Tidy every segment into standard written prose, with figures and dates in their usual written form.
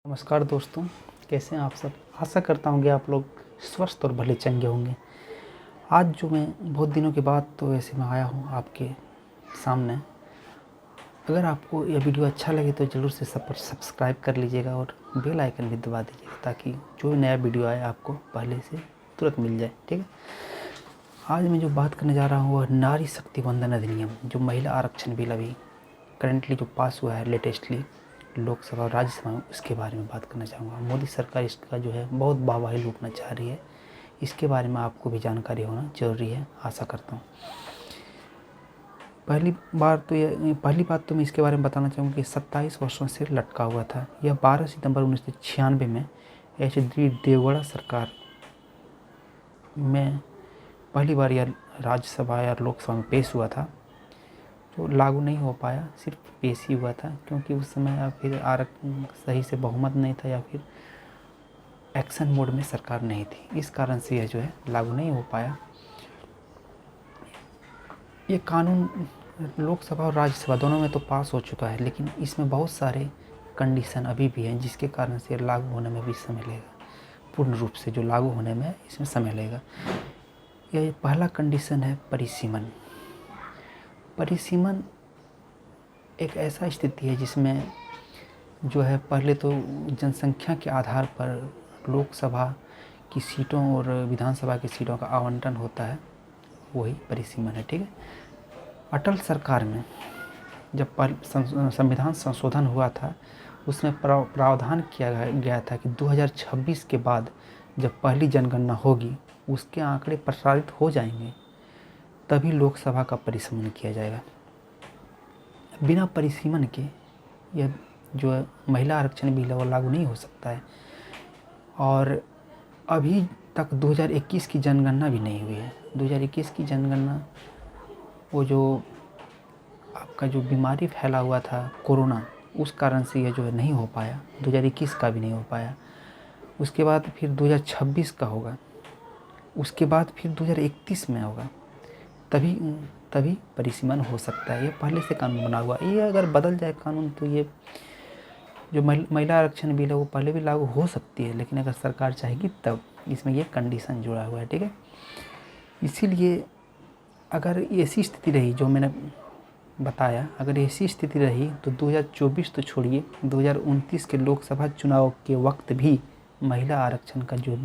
नमस्कार दोस्तों, कैसे हैं आप सब। आशा करता हूँ कि आप लोग स्वस्थ और भले चंगे होंगे। आज जो मैं बहुत दिनों के बाद तो ऐसे मैं आया हूँ आपके सामने। अगर आपको यह वीडियो अच्छा लगे तो ज़रूर से सब्सक्राइब कर लीजिएगा और बेल आइकन भी दबा दीजिएगा ताकि जो भी नया वीडियो आए आपको पहले से तुरंत मिल जाए। ठीक है, आज मैं जो बात करने जा रहा हूँ वह नारी शक्ति वंदन अधिनियम, जो महिला आरक्षण बिल अभी करंटली जो पास हुआ है लेटेस्टली लोकसभा और राज्यसभा में, उसके बारे में बात करना चाहूँगा। मोदी सरकार इसका जो है बहुत वाहवाही लूटना चाह रही है। इसके बारे में आपको भी जानकारी होना जरूरी है, आशा करता हूँ। पहली बात तो मैं इसके बारे में बताना चाहूँगा कि 27 वर्षों से लटका हुआ था। यह 12 सितंबर 1996 में HD देवगौड़ा सरकार में पहली बार यह राज्यसभा या लोकसभा में पेश हुआ था, जो लागू नहीं हो पाया, सिर्फ पेश ही हुआ था क्योंकि उस समय या फिर सही से बहुमत नहीं था या फिर एक्शन मोड में सरकार नहीं थी। इस कारण से यह जो है लागू नहीं हो पाया। ये कानून लोकसभा और राज्यसभा दोनों में तो पास हो चुका है, लेकिन इसमें बहुत सारे कंडीशन अभी भी हैं जिसके कारण से लागू होने में भी समय लगेगा। पूर्ण रूप से जो लागू होने में इसमें समय लगेगा। यह पहला कंडीशन है परिसीमन। परिसीमन एक ऐसा स्थिति है जिसमें जो है पहले तो जनसंख्या के आधार पर लोकसभा की सीटों और विधानसभा की सीटों का आवंटन होता है, वही परिसीमन है। ठीक है, अटल सरकार में जब संविधान संशोधन हुआ था उसमें प्रावधान किया गया था कि 2026 के बाद जब पहली जनगणना होगी उसके आंकड़े प्रसारित हो जाएंगे तभी लोकसभा का परिसीमन किया जाएगा। बिना परिसीमन के यह जो है महिला आरक्षण बिल वो लागू नहीं हो सकता है। और अभी तक 2021 की जनगणना भी नहीं हुई है। 2021 की जनगणना वो जो आपका जो बीमारी फैला हुआ था कोरोना, उस कारण से यह जो है नहीं हो पाया। 2021 का भी नहीं हो पाया। उसके बाद फिर 2026 का होगा, उसके बाद फिर 2031 में होगा, तभी परिसीमन हो सकता है। ये पहले से कानून बना हुआ है। ये अगर बदल जाए कानून तो ये जो महिला आरक्षण बिल है वो पहले भी लागू हो सकती है, लेकिन अगर सरकार चाहेगी तब। इसमें ये कंडीशन जुड़ा हुआ है। ठीक है, इसीलिए अगर ऐसी स्थिति रही जो मैंने बताया, अगर ऐसी स्थिति रही तो 2024 तो छोड़िए, 2029 के लोकसभा चुनाव के वक्त भी महिला आरक्षण का जो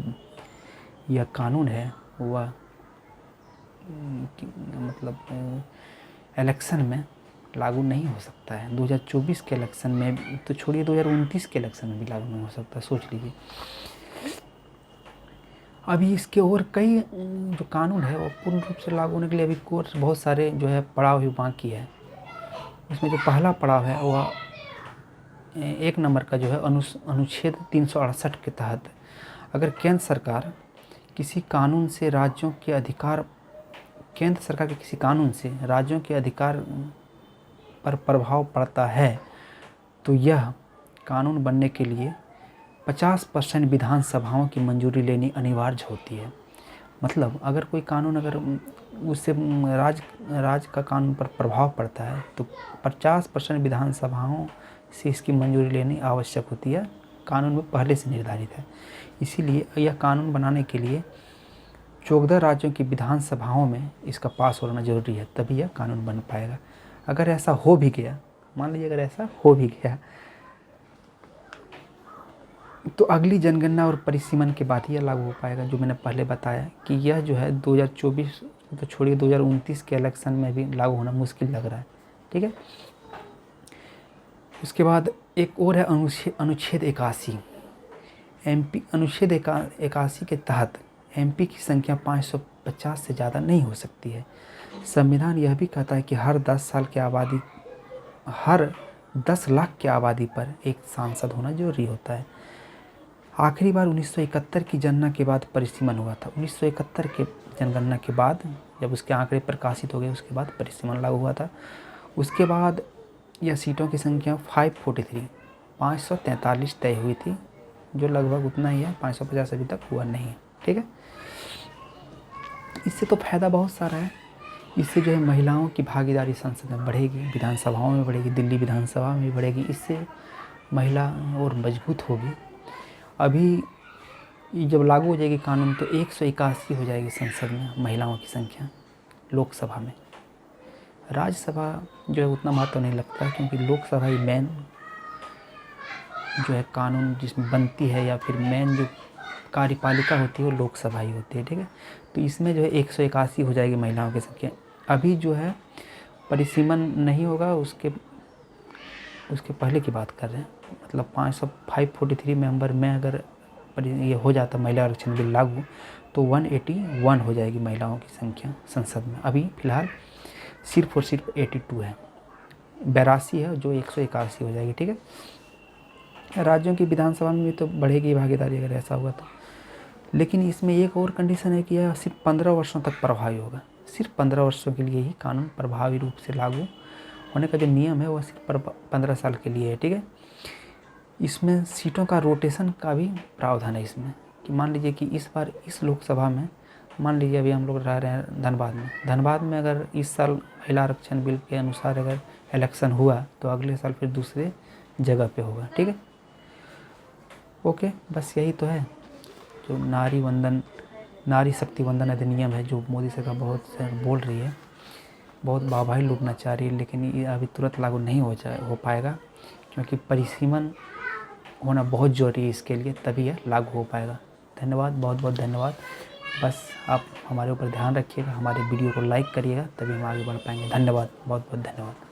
यह कानून है वह मतलब इलेक्शन में लागू नहीं हो सकता है। 2024 के इलेक्शन में तो छोड़िए, 2029 के इलेक्शन में भी लागू नहीं हो सकता। सोच लीजिए। अभी इसके और कई जो कानून है वो पूर्ण रूप से लागू होने के लिए अभी कोर्स बहुत सारे जो है पड़ाव भी बाकी है। इसमें जो पहला पड़ाव है वह 1 नंबर का जो है अनुच्छेद 368 के तहत अगर केंद्र सरकार के किसी कानून से राज्यों के अधिकार पर प्रभाव पड़ता है तो यह कानून बनने के लिए 50% विधानसभाओं की मंजूरी लेनी अनिवार्य होती है। मतलब अगर कोई कानून अगर उससे राज्य का कानून पर प्रभाव पड़ता है तो 50% विधानसभाओं से इसकी मंजूरी लेनी आवश्यक होती है। कानून में पहले से निर्धारित है। इसीलिए यह कानून बनाने के लिए 14 राज्यों की विधानसभाओं में इसका पास होना जरूरी है, तभी यह कानून बन पाएगा। अगर ऐसा हो भी गया, मान लीजिए अगर ऐसा हो भी गया तो अगली जनगणना और परिसीमन के बाद यह लागू हो पाएगा। जो मैंने पहले बताया कि यह जो है 2024 तो छोड़िए, 2029 के इलेक्शन में भी लागू होना मुश्किल लग रहा है। ठीक है, उसके बाद एक और है अनुच्छेद 81। अनुच्छेद 81 के तहत MP की संख्या 550 से ज़्यादा नहीं हो सकती है। संविधान यह भी कहता है कि हर 10 लाख की आबादी पर एक सांसद होना जरूरी होता है। आखिरी बार 1971 की जनगणना के बाद परिसीमन हुआ था। 1971 के जनगणना के बाद जब उसके आंकड़े प्रकाशित हो गए उसके बाद परिसीमन लागू हुआ था। उसके बाद यह सीटों की संख्या 543 तय हुई थी, जो लगभग उतना ही है। 550 अभी तक हुआ नहीं है। ठीक है, इससे तो फायदा बहुत सारा है। इससे जो है महिलाओं की भागीदारी संसद में बढ़ेगी, विधानसभाओं में बढ़ेगी, दिल्ली विधानसभा में भी बढ़ेगी। इससे महिला और मजबूत होगी। अभी ये जब लागू हो जाएगी कानून तो 181 हो जाएगी संसद में महिलाओं की संख्या लोकसभा में। राज्यसभा जो है उतना महत्व नहीं लगता क्योंकि लोकसभा ही मेन जो है कानून जिसमें बनती है या फिर मेन जो कार्यपालिका होती है वो लोकसभा ही होती है, ठीक है। तो इसमें जो है 181 हो जाएगी महिलाओं की संख्या। अभी जो है परिसीमन नहीं होगा, उसके पहले की बात कर रहे हैं, मतलब 543 मेंबर में अगर ये हो जाता महिला आरक्षण बिल लागू तो 181 हो जाएगी महिलाओं की संख्या संसद में। अभी फ़िलहाल सिर्फ और सिर्फ 82 है, 82 है जो 181 हो जाएगी, ठीक है। राज्यों की विधानसभा में भी तो बढ़ेगी भागीदारी अगर ऐसा हुआ तो। लेकिन इसमें एक और कंडीशन है कि यह सिर्फ 15 वर्षों तक प्रभावी होगा। सिर्फ 15 वर्षों के लिए ही कानून प्रभावी रूप से लागू होने का जो नियम है वह सिर्फ 15 साल के लिए है, ठीक है। इसमें सीटों का रोटेशन का भी प्रावधान है इसमें कि मान लीजिए कि इस बार इस लोकसभा में मान लीजिए अभी हम लोग रह रहे हैं धनबाद में अगर इस साल महिला आरक्षण बिल के अनुसार अगर इलेक्शन हुआ तो अगले साल फिर दूसरे जगह पे होगा, ठीक है। ओके, बस यही तो है जो नारी शक्ति वंदन अधिनियम है जो मोदी सरकार बहुत बोल रही है, बहुत वाहवाही लूटना चाह रही है, लेकिन ये अभी तुरंत लागू नहीं हो पाएगा क्योंकि परिसीमन होना बहुत ज़रूरी है इसके लिए, तभी यह लागू हो पाएगा। धन्यवाद, बहुत बहुत धन्यवाद। बस आप हमारे ऊपर ध्यान रखिएगा, हमारे वीडियो को लाइक करिएगा, तभी हम आगे बढ़ पाएंगे। धन्यवाद, बहुत बहुत धन्यवाद।